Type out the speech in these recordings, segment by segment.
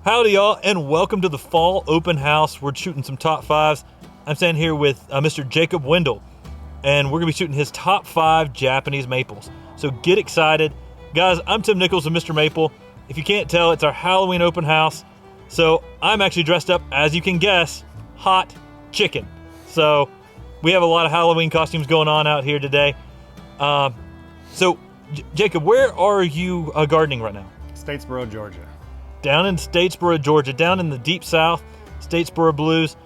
Howdy, y'all, and welcome to the Fall Open House. We're shooting some top fives. I'm standing here with Mr. Jacob Wendell, and we're going to be shooting his top 5 Japanese maples. So get excited. Guys, I'm Tim Nichols of Mr. Maple. If you can't tell, it's our Halloween open house. So I'm actually dressed up, as you can guess, hot chicken. So we have a lot of Halloween costumes going on out here today. Jacob, where are you gardening right now? Statesboro, Georgia. Down in Statesboro, Georgia, down in the deep south, Statesboro blues.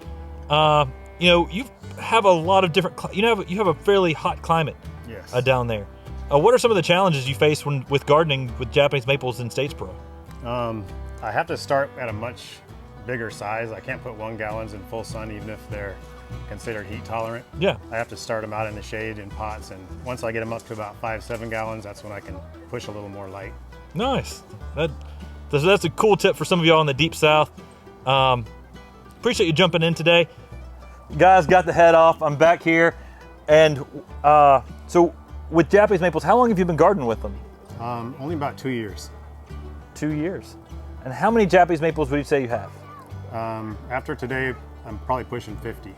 You have a lot of different. You have a fairly hot climate. Yes. Down there. What are some of the challenges you face with gardening with Japanese maples in Statesboro? I have to start at a much bigger size. I can't put 1 gallons in full sun, even if they're considered heat tolerant. Yeah. I have to start them out in the shade in pots, and once I get them up to about 5-7 gallons, that's when I can push a little more light. Nice. That's a cool tip for some of y'all in the deep south. Appreciate you jumping in today. Guys, got the head off. I'm back here. And so with Japanese maples, how long have you been gardening with them? Only about 2 years. 2 years. And how many Japanese maples would you say you have? After today, I'm probably pushing 50.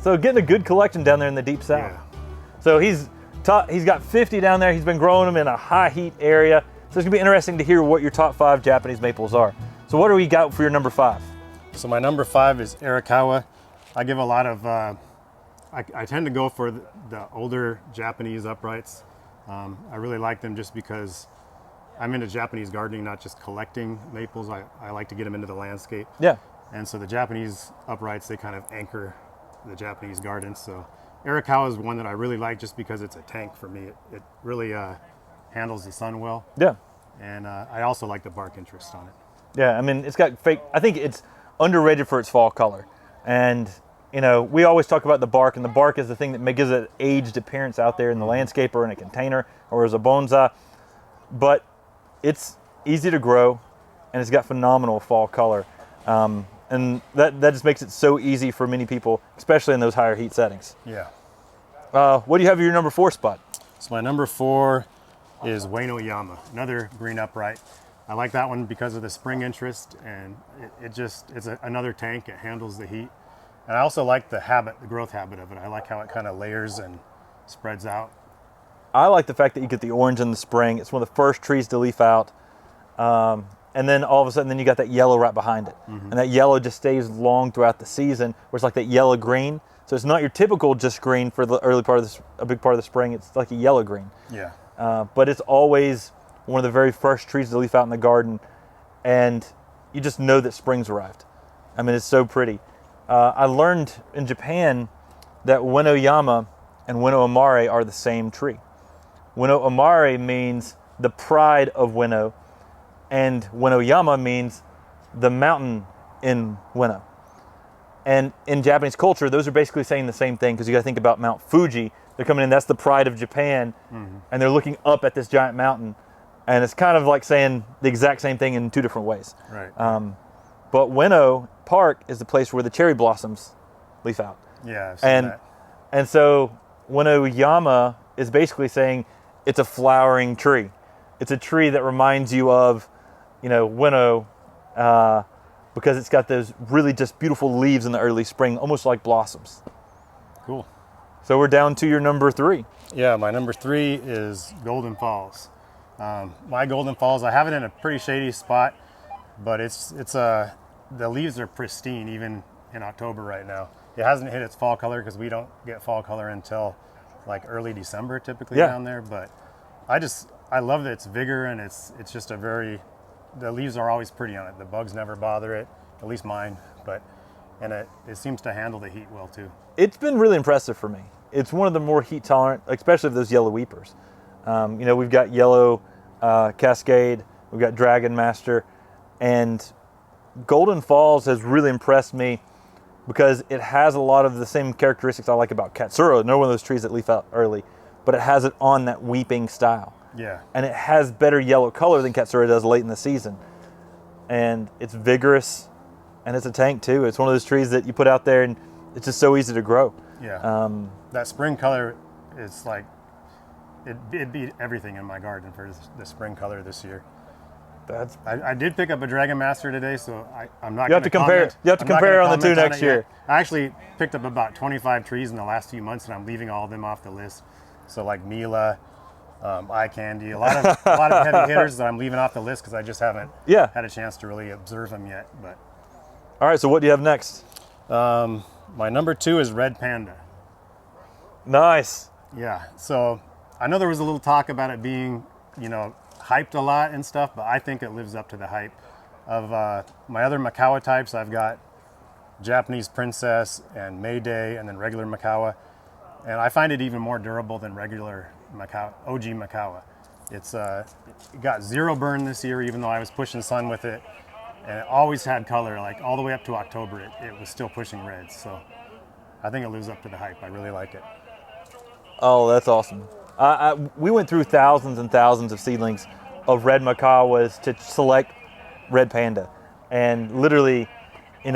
So getting a good collection down there in the deep south. Yeah. So he's got 50 down there. He's been growing them in a high heat area. So it's gonna be interesting to hear what your top 5 Japanese maples are. So what do we got for your number 5? So my number 5 is Arakawa. I give a lot of, I tend to go for the older Japanese uprights. I really like them just because I'm into Japanese gardening, not just collecting maples. I like to get them into the landscape. Yeah. And so the Japanese uprights, they kind of anchor the Japanese gardens. So Arakawa is one that I really like just because it's a tank for me. It really handles the sun well. Yeah. And I also like the bark interest on it. Yeah, I mean, it's got I think it's underrated for its fall color. And, we always talk about the bark, and the bark is the thing that gives it an aged appearance out there in the landscape or in a container or as a bonsai. But it's easy to grow, and it's got phenomenal fall color. And that just makes it so easy for many people, especially in those higher heat settings. Yeah. What do you have in your number 4 spot? So my number 4 is Ueno Yama, another green upright. I like that one because of the spring interest, and it's another tank. It handles the heat. And I also like the growth habit of it. I like how it kind of layers and spreads out. I like the fact that you get the orange in the spring. It's one of the first trees to leaf out. And then all of a sudden, you got that yellow right behind it. Mm-hmm. And that yellow just stays long throughout the season, where it's like that yellow green. So it's not your typical just green for the early part of a big part of the spring. It's like a yellow green. Yeah. But it's always one of the very first trees to leaf out in the garden, and you just know that spring's arrived. I mean, it's so pretty. I learned in Japan that Ueno Yama and Ueno Amare are the same tree. Ueno Amare means the pride of Ueno, and Ueno Yama means the mountain in Ueno. And in Japanese culture, those are basically saying the same thing, because you got to think about Mount Fuji. They're coming in, that's the pride of Japan, and they're looking up at this giant mountain. And it's kind of like saying the exact same thing in 2 different ways. Right. But Ueno Park is the place where the cherry blossoms leaf out. Yeah, I've seen that. And so Ueno Yama is basically saying it's a flowering tree. It's a tree that reminds you of, Ueno, because it's got those really just beautiful leaves in the early spring, almost like blossoms. Cool. So we're down to your number 3. Yeah, my number 3 is Golden Falls. My Golden Falls, I have it in a pretty shady spot, but the leaves are pristine even in October right now. It hasn't hit its fall color because we don't get fall color until like early December typically down there. But I love its vigor, and it's just the leaves are always pretty on it. The bugs never bother it, at least mine, and it seems to handle the heat well too. It's been really impressive for me. It's one of the more heat tolerant, especially of those yellow weepers. We've got yellow Cascade, we've got Dragon Master, and Golden Falls has really impressed me because it has a lot of the same characteristics I like about Katsura. Another one of those trees that leaf out early, but it has it on that weeping style. Yeah. And it has better yellow color than Katsura does late in the season. And it's vigorous, and it's a tank too. It's one of those trees that you put out there and it's just so easy to grow. Yeah. That spring color is like, it beat everything in my garden for the spring color this year. I did pick up a Dragon Master today, so I'm not. You have to compare. You have to compare on the two next year. I actually picked up about 25 trees in the last few months, and I'm leaving all of them off the list. So like Mila, Eye Candy, a lot of heavy hitters that I'm leaving off the list because I just haven't had a chance to really observe them yet. But all right, so what do you have next? My number 2 is Red Panda. Nice. Yeah. So I know there was a little talk about it being, hyped a lot and stuff, but I think it lives up to the hype. Of my other Makawa types, I've got Japanese Princess and Mayday and then regular Makawa. And I find it even more durable than regular Makawa, OG Makawa. It got 0 burn this year, even though I was pushing sun with it. And it always had color, like all the way up to October, it was still pushing reds. So I think it lives up to the hype. I really like it. Oh, that's awesome. We went through thousands and thousands of seedlings of red Makawas to select Red Panda. And literally, we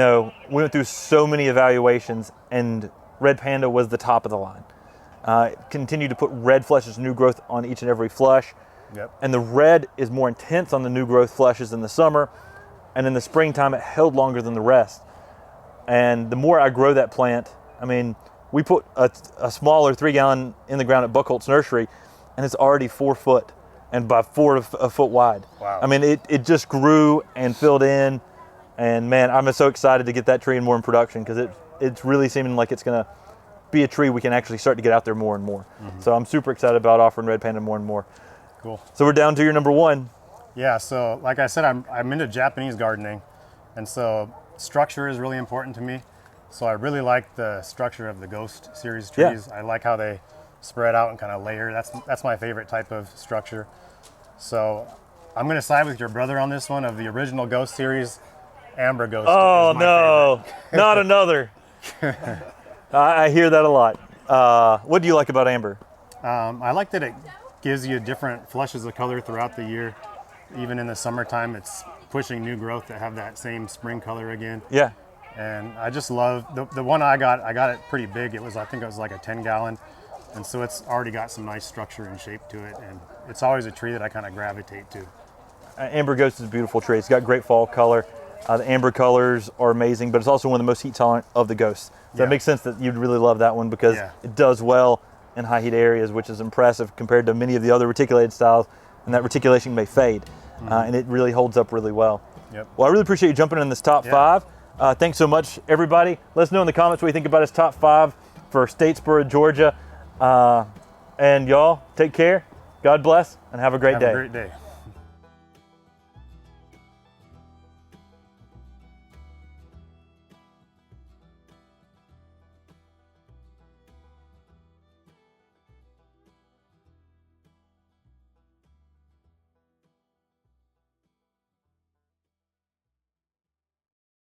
went through so many evaluations, and Red Panda was the top of the line. Continued to put red flushes, new growth on each and every flush. Yep. And the red is more intense on the new growth flushes in the summer. And in the springtime, it held longer than the rest. And the more I grow that plant, we put a smaller 3-gallon in the ground at Buckholt's Nursery, and it's already 4 foot and by 4 foot wide. Wow. It just grew and filled in. And man, I'm so excited to get that tree more in production because it's really seeming like it's going to be a tree we can actually start to get out there more and more. Mm-hmm. So I'm super excited about offering Red Panda more and more. Cool. So we're down to your number 1. Yeah, so like I said, I'm into Japanese gardening, and so structure is really important to me. So I really like the structure of the Ghost series trees. Yeah. I like how they spread out and kind of layer. That's my favorite type of structure. So I'm going to side with your brother on this one. Of the original Ghost series, Amber Ghost. Oh is my no, favorite. Not another. I hear that a lot. What do you like about Amber? I like that it gives you different flushes of color throughout the year. Even in the summertime, it's pushing new growth that have that same spring color again. Yeah. And I just love the one I got it pretty big. I think it was like a 10-gallon. And so it's already got some nice structure and shape to it. And it's always a tree that I kind of gravitate to. Amber Ghost is a beautiful tree. It's got great fall color. The amber colors are amazing, but it's also one of the most heat tolerant of the ghosts. So it makes sense that you'd really love that one because it does well in high heat areas, which is impressive compared to many of the other reticulated styles. And that reticulation may fade, and it really holds up really well. Yep. Well, I really appreciate you jumping in this top 5. Thanks so much, everybody. Let us know in the comments what you think about his top 5 for Statesboro, Georgia. And y'all, take care. God bless, and have a great day. Have a great day.